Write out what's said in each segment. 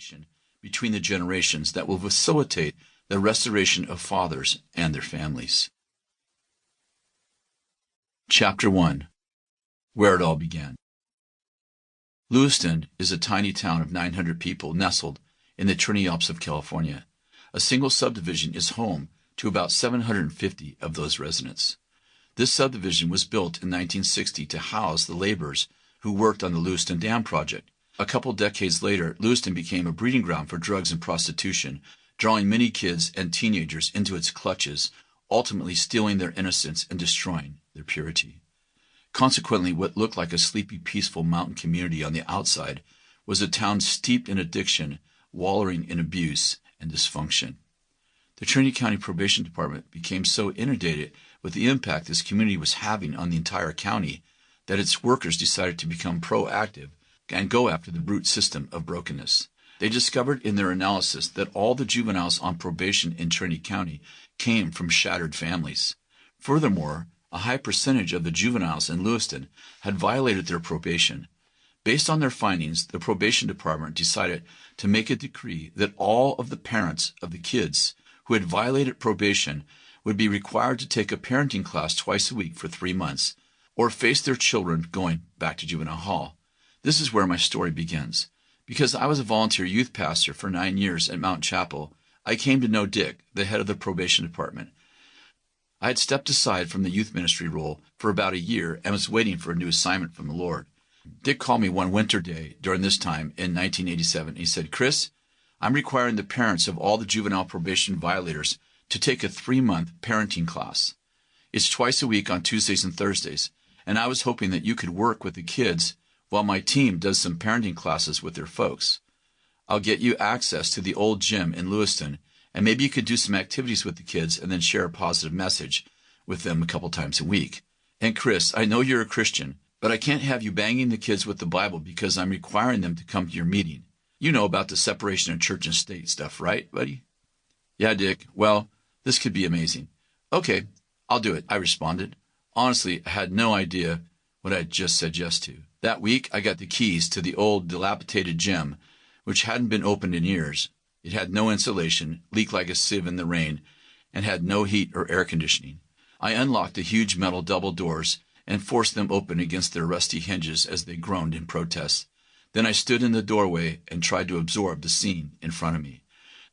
communication between the generations that will facilitate the restoration of fathers and their families. Chapter 1. Where it all began. Lewiston is a tiny town of 900 people nestled in the Trinity Alps of California. A single subdivision is home to about 750 of those residents. This subdivision was built in 1960 to house the laborers who worked on the Lewiston Dam project. A couple decades later, Lewiston became a breeding ground for drugs and prostitution, drawing many kids and teenagers into its clutches, ultimately stealing their innocence and destroying their purity. Consequently, what looked like a sleepy, peaceful mountain community on the outside was a town steeped in addiction, wallowing in abuse and dysfunction. The Trinity County Probation Department became so inundated with the impact this community was having on the entire county that its workers decided to become proactive and go after the brute system of brokenness. They discovered in their analysis that all the juveniles on probation in Trinity County came from shattered families. Furthermore, a high percentage of the juveniles in Lewiston had violated their probation. Based on their findings, the probation department decided to make a decree that all of the parents of the kids who had violated probation would be required to take a parenting class twice a week for 3 months, or face their children going back to juvenile hall. This is where my story begins. Because I was a volunteer youth pastor for 9 years at Mount Chapel, I came to know Dick, the head of the probation department. I had stepped aside from the youth ministry role for about a year and was waiting for a new assignment from the Lord. Dick called me one winter day during this time in 1987. He said, "Kris, I'm requiring the parents of all the juvenile probation violators to take a 3-month parenting class. It's twice a week on Tuesdays and Thursdays, and I was hoping that you could work with the kids while my team does some parenting classes with their folks. I'll get you access to the old gym in Lewiston, and maybe you could do some activities with the kids and then share a positive message with them a couple times a week. And Kris, I know you're a Christian, but I can't have you banging the kids with the Bible because I'm requiring them to come to your meeting. You know about the separation of church and state stuff, right, buddy?" "Yeah, Dick. Well, this could be amazing." "Okay, I'll do it," I responded. Honestly, I had no idea what I had just said yes to. That week, I got the keys to the old dilapidated gym, which hadn't been opened in years. It had no insulation, leaked like a sieve in the rain, and had no heat or air conditioning. I unlocked the huge metal double doors and forced them open against their rusty hinges as they groaned in protest. Then I stood in the doorway and tried to absorb the scene in front of me.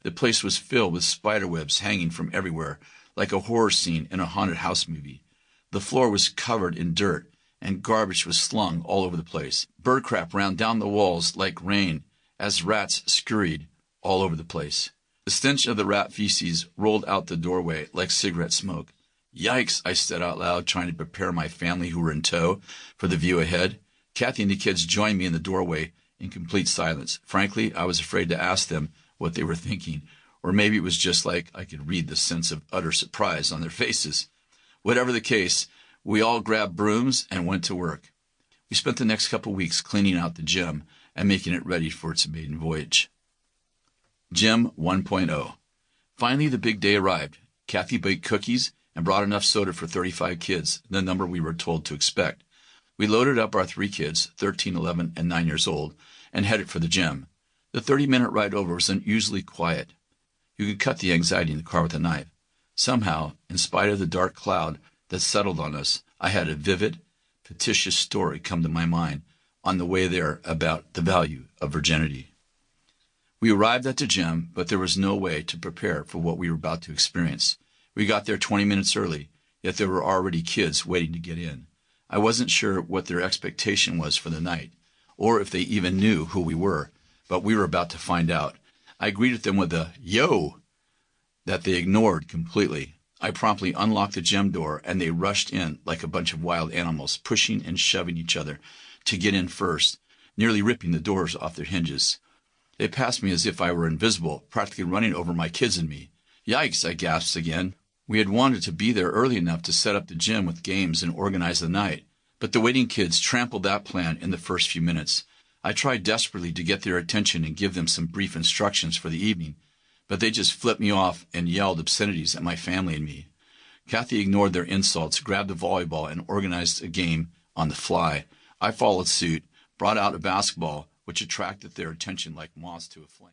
The place was filled with spider webs hanging from everywhere, like a horror scene in a haunted house movie. The floor was covered in dirt, and garbage was slung all over the place. Bird crap ran down the walls like rain as rats scurried all over the place. The stench of the rat feces rolled out the doorway like cigarette smoke. "Yikes," I said out loud, trying to prepare my family who were in tow for the view ahead. Kathy and the kids joined me in the doorway in complete silence. Frankly, I was afraid to ask them what they were thinking, or maybe it was just like I could read the sense of utter surprise on their faces. Whatever the case, we all grabbed brooms and went to work. We spent the next couple weeks cleaning out the gym and making it ready for its maiden voyage. Gym 1.0. Finally, the big day arrived. Kathy baked cookies and brought enough soda for 35 kids, the number we were told to expect. We loaded up our 3 kids, 13, 11, and 9 years old, and headed for the gym. The 30-minute ride over was unusually quiet. You could cut the anxiety in the car with a knife. Somehow, in spite of the dark cloud that settled on us, I had a vivid, fictitious story come to my mind on the way there about the value of virginity. We arrived at the gym, but there was no way to prepare for what we were about to experience. We got there 20 minutes early, yet there were already kids waiting to get in. I wasn't sure what their expectation was for the night, or if they even knew who we were, but we were about to find out. I greeted them with a "yo" that they ignored completely. I promptly unlocked the gym door, and they rushed in like a bunch of wild animals, pushing and shoving each other to get in first, nearly ripping the doors off their hinges. They passed me as if I were invisible, practically running over my kids and me. "Yikes," I gasped again. We had wanted to be there early enough to set up the gym with games and organize the night, but the waiting kids trampled that plan in the first few minutes. I tried desperately to get their attention and give them some brief instructions for the evening, but they just flipped me off and yelled obscenities at my family and me. Kathy ignored their insults, grabbed a volleyball, and organized a game on the fly. I followed suit, brought out a basketball, which attracted their attention like moths to a flame.